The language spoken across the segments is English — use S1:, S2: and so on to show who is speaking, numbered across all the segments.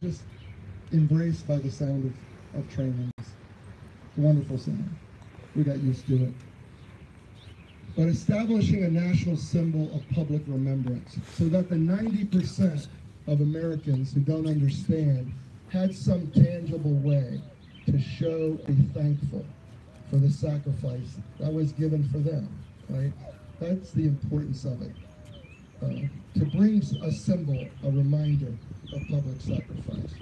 S1: just embraced by the sound of trains. It's a wonderful sound. We got used to it. But establishing a national symbol of public remembrance so that the 90% of Americans who don't understand had some tangible way to show a thankful for the sacrifice that was given for them, right? That's the importance of it. To bring a symbol, a reminder of public sacrifice.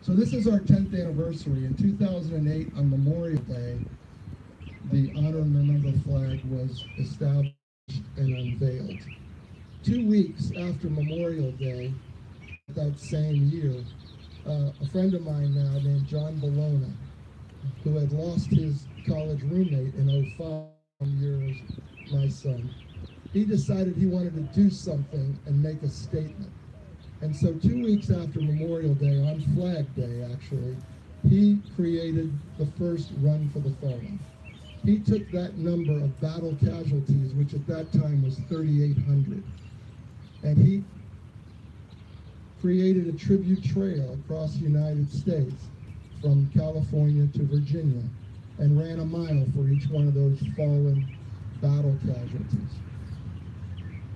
S1: So this is our 10th anniversary. In 2008, on Memorial Day, the Honor and Remember flag was established and unveiled. 2 weeks after Memorial Day, that same year, a friend of mine now named John Bologna, who had lost his college roommate in 05 years, my son, he decided he wanted to do something and make a statement. And so 2 weeks after Memorial Day, on Flag Day actually, he created the first Run for the Fallen. He took that number of battle casualties, which at that time was 3,800, and he created a tribute trail across the United States from California to Virginia and ran a mile for each one of those fallen battle casualties.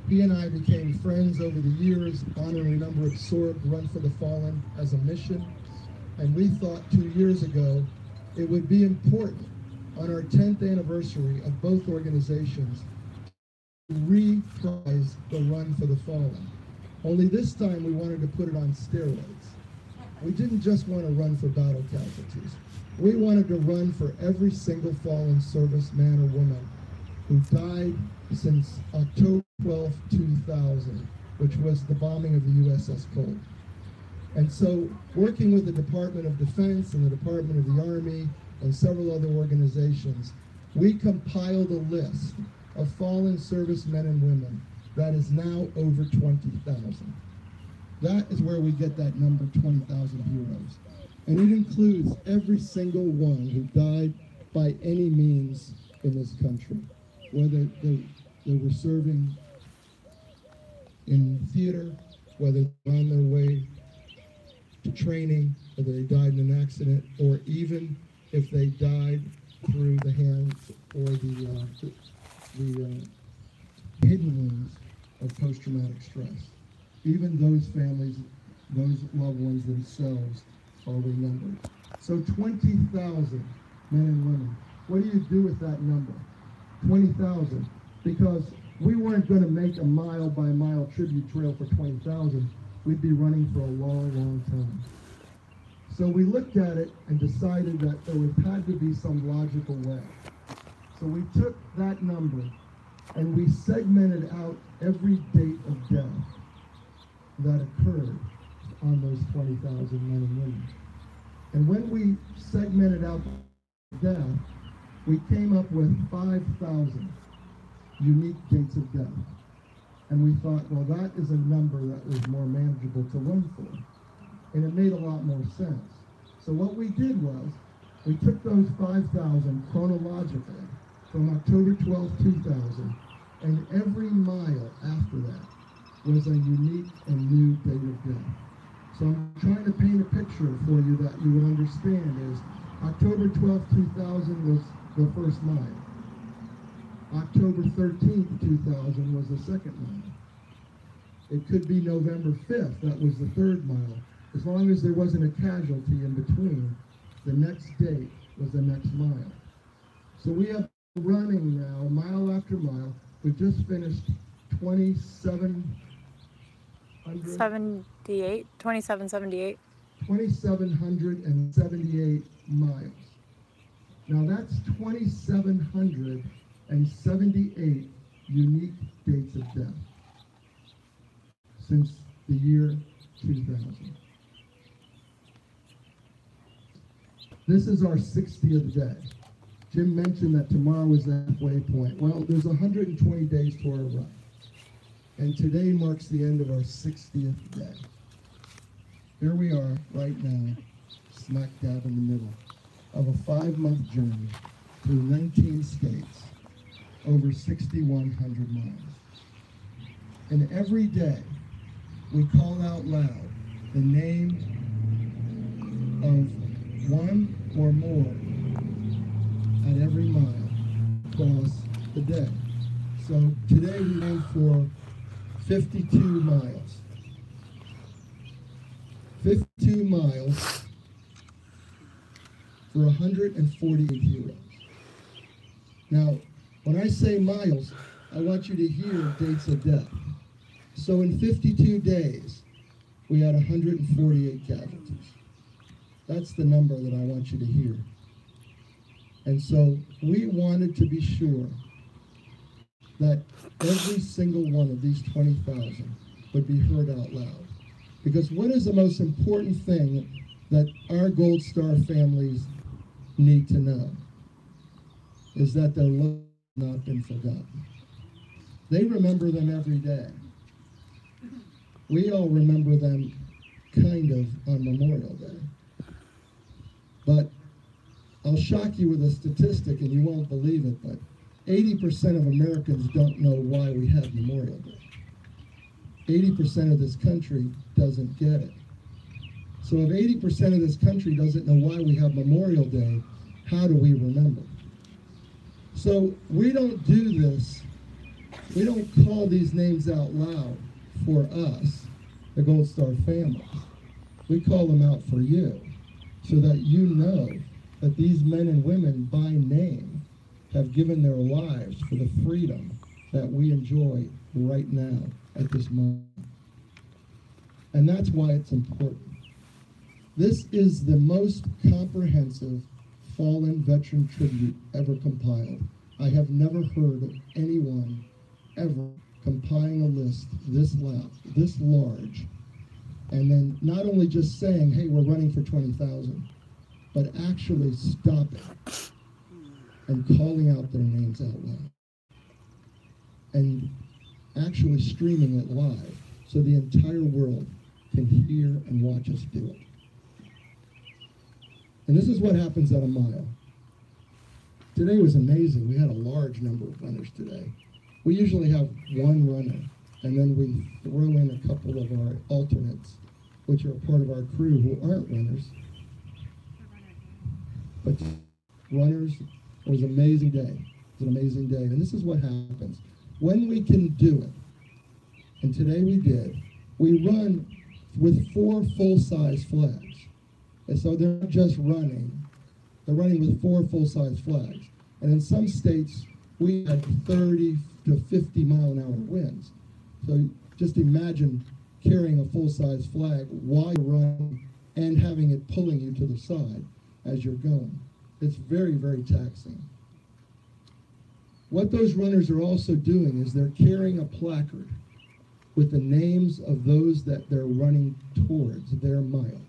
S1: He and I became friends over the years, Honor and Remember absorbed Run for the Fallen as a mission, and we thought 2 years ago it would be important on our 10th anniversary of both organizations to reprise the Run for the Fallen. Only this time we wanted to put it on steroids. We didn't just want to run for battle casualties. We wanted to run for every single fallen service man or woman who died since October 12, 2000, which was the bombing of the USS Cole. And so, working with the Department of Defense and the Department of the Army and several other organizations, we compiled a list of fallen servicemen and women that is now over 20,000. That is where we get that number, 20,000 heroes. And it includes every single one who died by any means in this country, whether they were serving in theater, whether they're on their way to training, whether they died in an accident, or even if they died through the hands or the hidden wounds of post-traumatic stress. Even those families, those loved ones themselves are remembered. So 20,000 men and women. What do you do with that number? 20,000. Because we weren't going to make a mile-by-mile tribute trail for 20,000. We'd be running for a long, long time. So we looked at it and decided that there had to be some logical way. So we took that number and we segmented out every date of death that occurred on those 20,000 men and women. And when we segmented out death, we came up with 5,000 unique dates of death. And we thought, well, that is a number that was more manageable to run for. And it made a lot more sense. So what we did was, we took those 5,000 chronologically from October 12, 2000, and every mile after that was a unique and new date of death. So I'm trying to paint a picture for you that you would understand is October 12, 2000 was the first mile. October 13th, 2000 was the second mile. It could be November 5th, that was the third mile. As long as there wasn't a casualty in between, the next date was the next mile. So we have running now, mile after mile. We've just finished
S2: 2778.
S1: 2,778 miles. Now that's 2,778 unique dates of death since the year 2000. This is our 60th day. Jim mentioned that tomorrow is the halfway point. Well, there's 120 days to our run. And today marks the end of our 60th day. Here we are right now, smack dab in the middle of a 5-month journey through 19 states, over 6,100 miles. And every day, we call out loud the name of one or more at every mile across the day. So today we aim for 52 miles. 52 miles for 148 heroes. Now, when I say miles, I want you to hear dates of death. So in 52 days, we had 148 casualties. That's the number that I want you to hear. And so we wanted to be sure that every single one of these 20,000 would be heard out loud. Because what is the most important thing that our Gold Star families need to know is that their love has not been forgotten. They remember them every day. We all remember them kind of on Memorial Day. But I'll shock you with a statistic and you won't believe it, but 80% of Americans don't know why we have Memorial Day. 80% of this country doesn't get it. So if 80% of this country doesn't know why we have Memorial Day, how do we remember? So we don't do this, we don't call these names out loud for us, the Gold Star family. We call them out for you, so that you know that these men and women by name have given their lives for the freedom that we enjoy right now at this moment. And that's why it's important. This is the most comprehensive fallen veteran tribute ever compiled. I have never heard of anyone ever compiling a list this large, and then not only just saying, hey, we're running for 20,000, but actually stopping and calling out their names out loud. And actually streaming it live so the entire world can hear and watch us do it. And this is what happens at a mile. Today was amazing. We had a large number of runners today. We usually have one runner, and then we throw in a couple of our alternates, which are part of our crew who aren't runners. But runners, it was an amazing day. It was an amazing day. And this is what happens. When we can do it, and today we did, we run with 4 full-size flags. And so they're not just running, they're running with 4 full-size flags. And in some states, we had 30 to 50 mile an hour winds. So just imagine carrying a full-size flag while you're running and having it pulling you to the side as you're going. It's very, very taxing. What those runners are also doing is they're carrying a placard with the names of those that they're running towards their mile.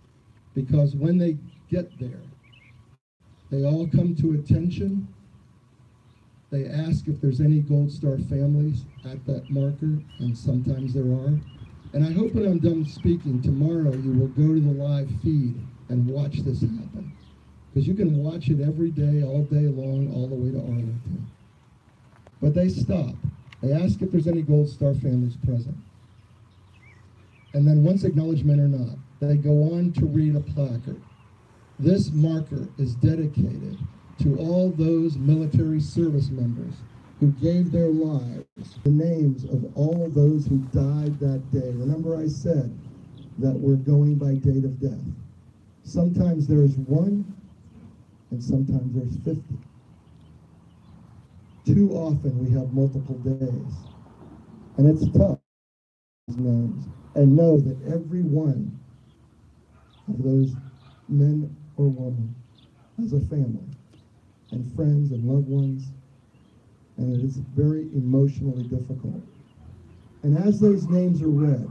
S1: Because when they get there, they all come to attention. They ask if there's any Gold Star families at that marker, and sometimes there are. And I hope when I'm done speaking tomorrow, you will go to the live feed and watch this happen. Because you can watch it every day, all day long, all the way to Arlington. But they stop. They ask if there's any Gold Star families present. And then once acknowledgement or not, they go on to read a placard. This marker is dedicated to all those military service members who gave their lives, the names of all those who died that day. Remember I said that we're going by date of death. Sometimes there's 1, and sometimes there's 50. Too often we have multiple days. And it's tough, these names, and know that every one of those men or women has a family and friends and loved ones, and it is very emotionally difficult. And as those names are read,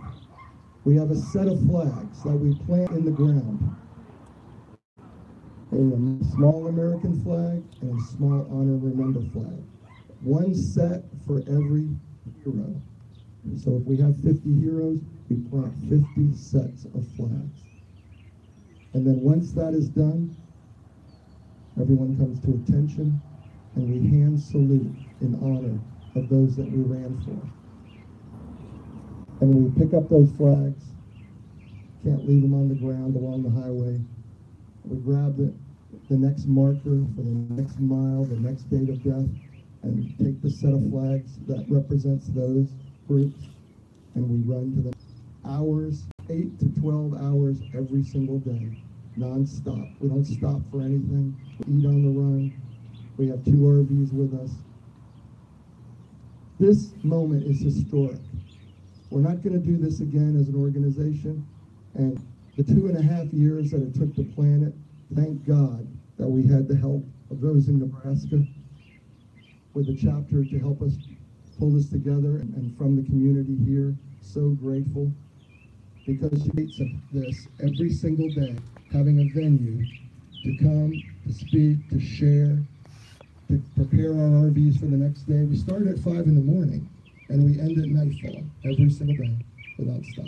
S1: we have a set of flags that we plant in the ground. A small American flag and a small honor and remember flag. One set for every hero. So if we have 50 heroes, we plant 50 sets of flags. And then once that is done, everyone comes to attention and we hand salute in honor of those that we ran for. And we pick up those flags can't leave them on the ground along the highway. We grab the next marker for the next mile, the next date of death, and take the set of flags that represents those groups, and we run to them. Hours, 8 to 12 hours every single day, non-stop. We don't stop for anything. We eat on the run. We have 2 RVs with us. This moment is historic. We're not going to do this again as an organization, and the 2.5 years that it took to plan it, thank God that we had the help of those in Nebraska with the chapter to help us pull this together, and from the community here. So grateful, because she makes this every single day, having a venue to come, to speak, to share, to prepare our RVs for the next day. We start at 5 in the morning and we end at nightfall every single day without stop.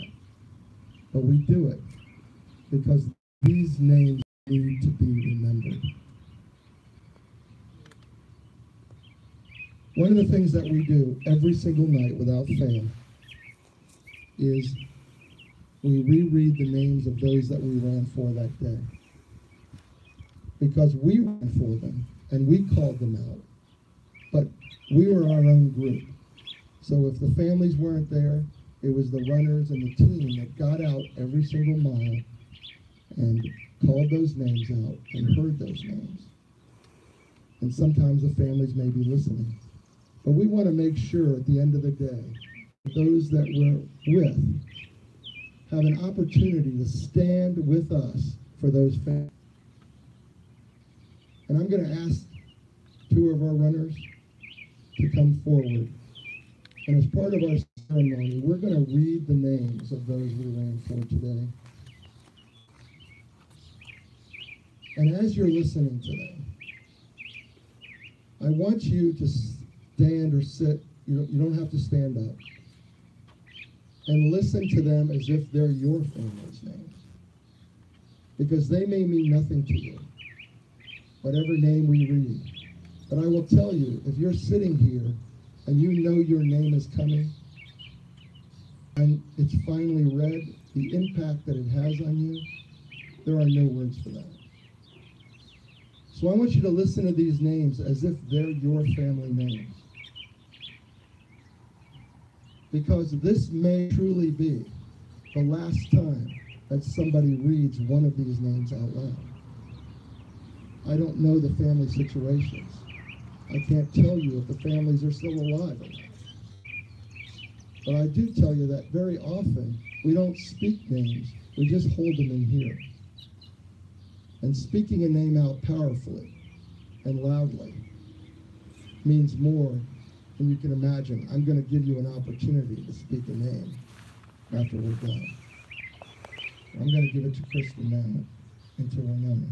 S1: But we do it because these names need to be remembered. One of the things that we do every single night without fail is we reread the names of those that we ran for that day. Because we ran for them and we called them out. But we were our own group. So if the families weren't there, it was the runners and the team that got out every single mile and called those names out and heard those names. And sometimes the families may be listening. But we want to make sure at the end of the day, those that we're with have an opportunity to stand with us for those families. And I'm going to ask 2 of our runners to come forward. And as part of our ceremony, we're going to read the names of those we ran for today. And as you're listening to them, I want you to stand or sit. You don't have to stand up. And listen to them as if they're your family's names. Because they may mean nothing to you, whatever name we read. But I will tell you, if you're sitting here and you know your name is coming, and it's finally read, the impact that it has on you, there are no words for that. So I want you to listen to these names as if they're your family names. Because this may truly be the last time that somebody reads one of these names out loud. I don't know the family situations. I can't tell you if the families are still alive or not. But I do tell you that very often we don't speak names, we just hold them in here. And speaking a name out powerfully and loudly means more than you can imagine. I'm going to give you an opportunity to speak a name after we're done. I'm going to give it to Kristen now and to Winona.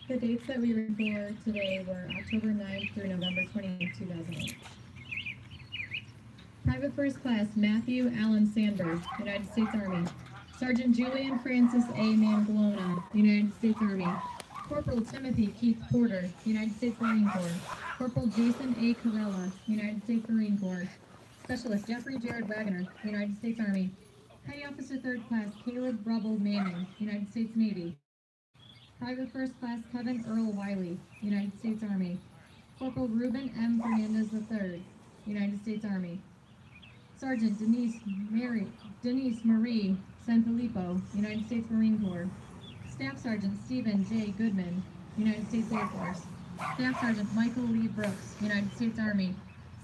S3: The dates that we ran for today were October 9th through November 28th, 2008. Private First Class Matthew Allen Sandberg, United States Army. Sergeant Julian Francis A. Mangalona, United States Army. Corporal Timothy Keith Porter, United States Marine Corps. Corporal Jason A. Carella, United States Marine Corps. Specialist Jeffrey Jared Wagner, United States Army. Petty Officer 3rd Class Caleb Rubble Manning, United States Navy. Private First Class Kevin Earl Wiley, United States Army. Corporal Ruben M. Fernandez III, United States Army. Sergeant Denise Marie Sanfilippo, United States Marine Corps. Staff Sergeant Stephen J. Goodman, United States Air Force. Staff Sergeant Michael Lee Brooks, United States Army.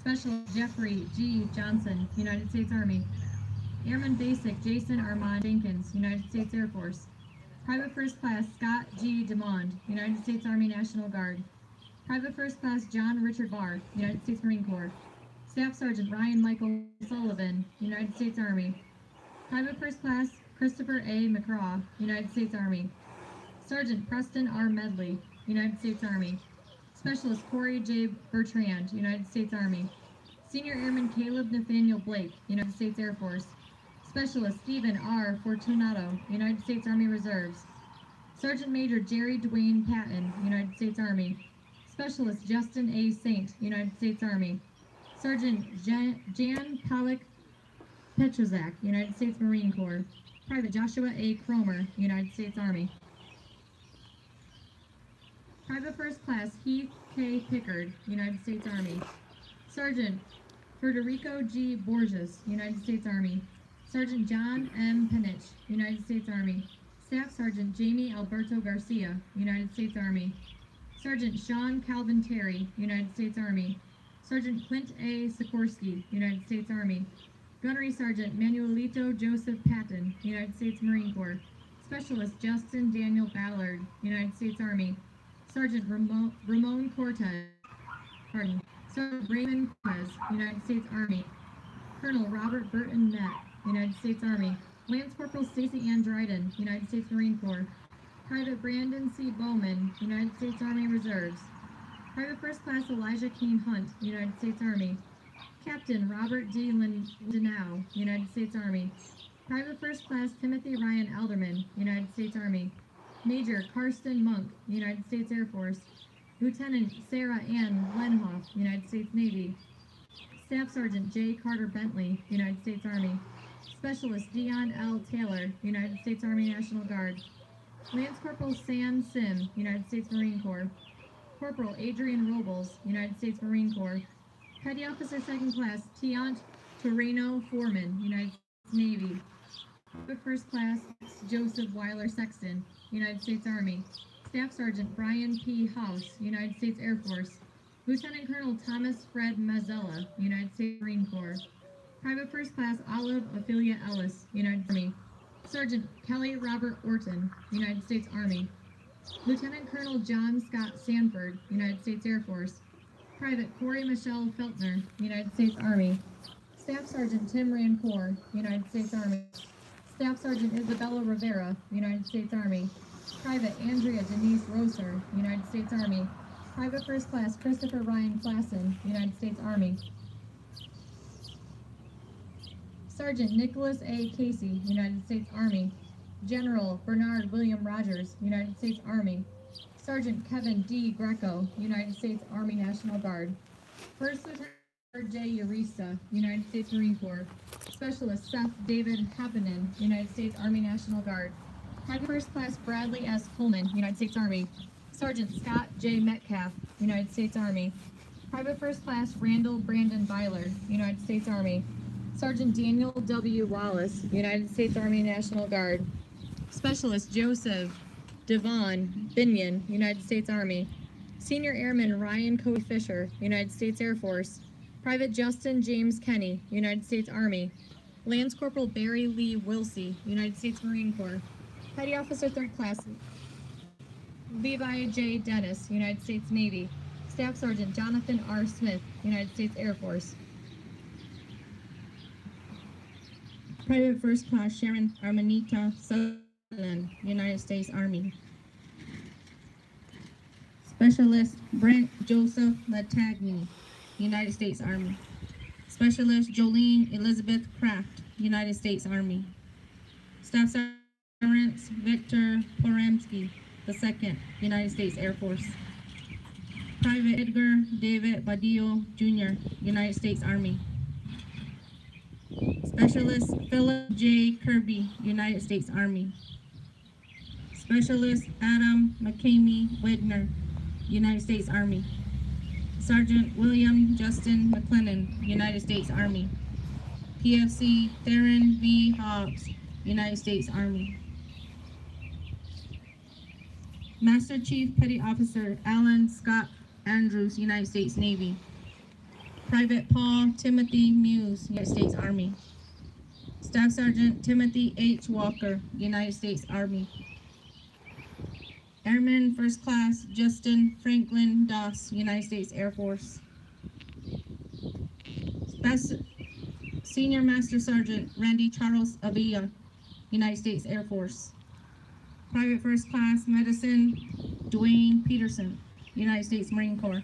S3: Specialist Jeffrey G. Johnson, United States Army. Airman Basic Jason Armand Jenkins, United States Air Force. Private First Class Scott G. DeMond, United States Army National Guard. Private First Class John Richard Barr, United States Marine Corps. Staff Sergeant Ryan Michael Sullivan, United States Army. Private First Class Christopher A. McCraw, United States Army. Sergeant Preston R. Medley, United States Army. Specialist Corey J. Bertrand, United States Army. Senior Airman Caleb Nathaniel Blake, United States Air Force. Specialist Stephen R. Fortunato, United States Army Reserves. Sergeant Major Jerry Dwayne Patton, United States Army. Specialist Justin A. Saint, United States Army. Sergeant Jan Pollock Petrozak, United States Marine Corps. Private Joshua A. Cromer, United States Army. Private First Class Heath K. Pickard, United States Army. Sergeant Federico G. Borges, United States Army. Sergeant John M. Penich, United States Army. Staff Sergeant Jamie Alberto Garcia, United States Army. Sergeant Sean Calvin Terry, United States Army. Sergeant Clint A. Sikorsky, United States Army. Gunnery Sergeant Manuelito Joseph Patton, United States Marine Corps. Specialist Justin Daniel Ballard, United States Army. Sergeant Ramon Cortez, Sergeant Raymond Quez, United States Army. Colonel Robert Burton Met, United States Army. Lance Corporal Stacy Ann Dryden, United States Marine Corps. Private Brandon C. Bowman, United States Army Reserves. Private First Class Elijah Kane Hunt, United States Army. Captain Robert D. Lindenau, United States Army. Private First Class Timothy Ryan Alderman, United States Army. Major Karsten Monk, United States Air Force. Lieutenant Sarah Ann Lenhoff, United States Navy. Staff Sergeant J. Carter Bentley, United States Army. Specialist Dion L. Taylor, United States Army National Guard. Lance Corporal Sam Sim, United States Marine Corps. Corporal Adrian Robles, United States Marine Corps. Petty Officer Second Class Tiant Torreno Foreman, United States Navy. First Class Joseph Weiler Sexton, United States Army. Staff Sergeant Brian P. House, United States Air Force. Lieutenant Colonel Thomas Fred Mazzella, United States Marine Corps. Private First Class Olive Ophelia Ellis, United Army. Sergeant Kelly Robert Orton, United States Army. Lieutenant Colonel John Scott Sanford, United States Air Force. Private Corey Michelle Feltner, United States Army. Staff Sergeant Tim Rancourt, United States Army. Staff Sergeant Isabella Rivera, United States Army. Private Andrea Denise Roser, United States Army. Private First Class Christopher Ryan Klassen, United States Army. Sergeant Nicholas A. Casey, United States Army. General Bernard William Rogers, United States Army. Sergeant Kevin D. Greco, United States Army National Guard. First Lieutenant J. Urista, United States Marine Corps. Specialist Seth David Happinen, United States Army National Guard. Private First Class Bradley S. Coleman, United States Army. Sergeant Scott J. Metcalf, United States Army. Private First Class Randall Brandon Byler, United States Army. Sergeant Daniel W. Wallace, United States Army National Guard. Specialist Joseph Devon Binion, United States Army. Senior Airman Ryan Cody Fisher, United States Air Force. Private Justin James Kenny, United States Army. Lance Corporal Barry Lee Wilsey, United States Marine Corps. Petty Officer Third Class Levi J. Dennis, United States Navy. Staff Sergeant Jonathan R. Smith, United States Air Force.
S4: Private First Class Sharon Armanita Sutherland, United States Army. Specialist Brent Joseph Latagny, United States Army. Specialist Jolene Elizabeth Kraft, United States Army. Staff Sergeant Victor Poramsky II, United States Air Force. Private Edgar David Badillo Jr., United States Army. Specialist Philip J. Kirby, United States Army. Specialist Adam McCamey Wagner, United States Army. Sergeant William Justin McLennan, United States Army. PFC Theron V. Hobbs, United States Army. Master Chief Petty Officer Alan Scott Andrews, United States Navy. Private Paul Timothy Muse, United States Army. Staff Sergeant Timothy H. Walker, United States Army. Airman First Class Justin Franklin Doss, United States Air Force. Senior Master Sergeant Randy Charles Avila, United States Air Force. Private First Class Medicine Dwayne Peterson, United States Marine Corps.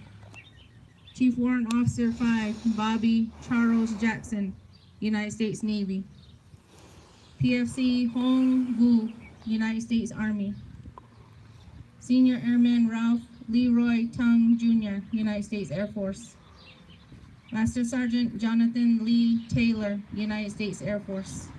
S4: Chief Warrant Officer 5 Bobby Charles Jackson, United States Navy. PFC Hong Gu, United States Army. Senior Airman Ralph Leroy Tung Jr., United States Air Force. Master Sergeant Jonathan Lee Taylor, United States Air Force.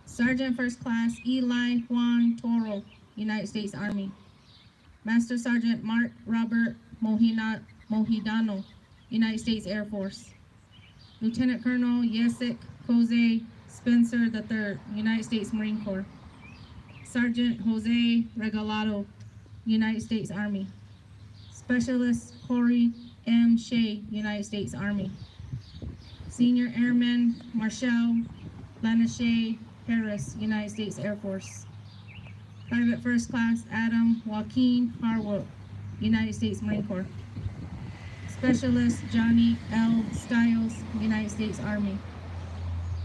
S4: Sergeant First Class Eli Juan Toro, United States Army. Master Sergeant Mark Robert Mohidano, United States Air Force. Lieutenant Colonel Yesik Jose Spencer III, United States Marine Corps. Sergeant Jose Regalado, United States Army. Specialist Corey M. Shea, United States Army. Senior Airman Marshall Lanache Harris, United States Air Force. Private First Class Adam Joaquin Harwood, United States Marine Corps. Specialist Johnny L. Stiles, United States Army.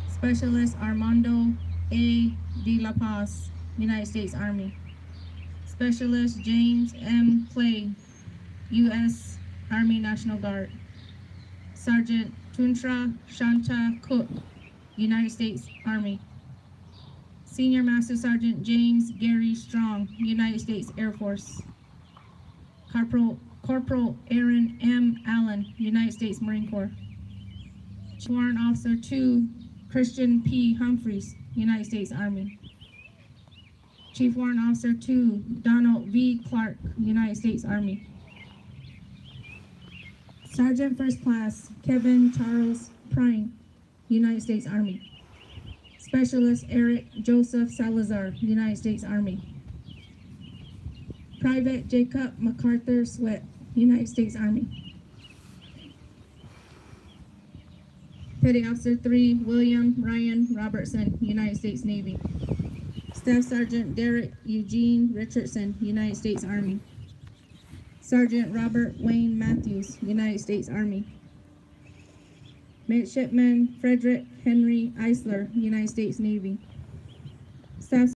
S4: Specialist Armando A. De La Paz, United States Army. Specialist James M. Clay, U.S. Army National Guard. Sergeant Tuntra Shanta Cook, United States Army. Senior Master Sergeant James Gary Strong, United States Air Force. Corporal Aaron M. Allen, United States Marine Corps. Warrant Officer 2 Christian P. Humphreys, United States Army. Chief Warrant Officer 2 Donald V. Clark, United States Army. Sergeant First Class Kevin Charles Prine, United States Army. Specialist Eric Joseph Salazar, United States Army. Private Jacob MacArthur Sweat, United States Army. Petty Officer 3 William Ryan Robertson, United States Navy. Staff Sergeant Derek Eugene Richardson, United States Army. Sergeant Robert Wayne Matthews, United States Army. Midshipman Frederick Henry Eisler, United States Navy. Staff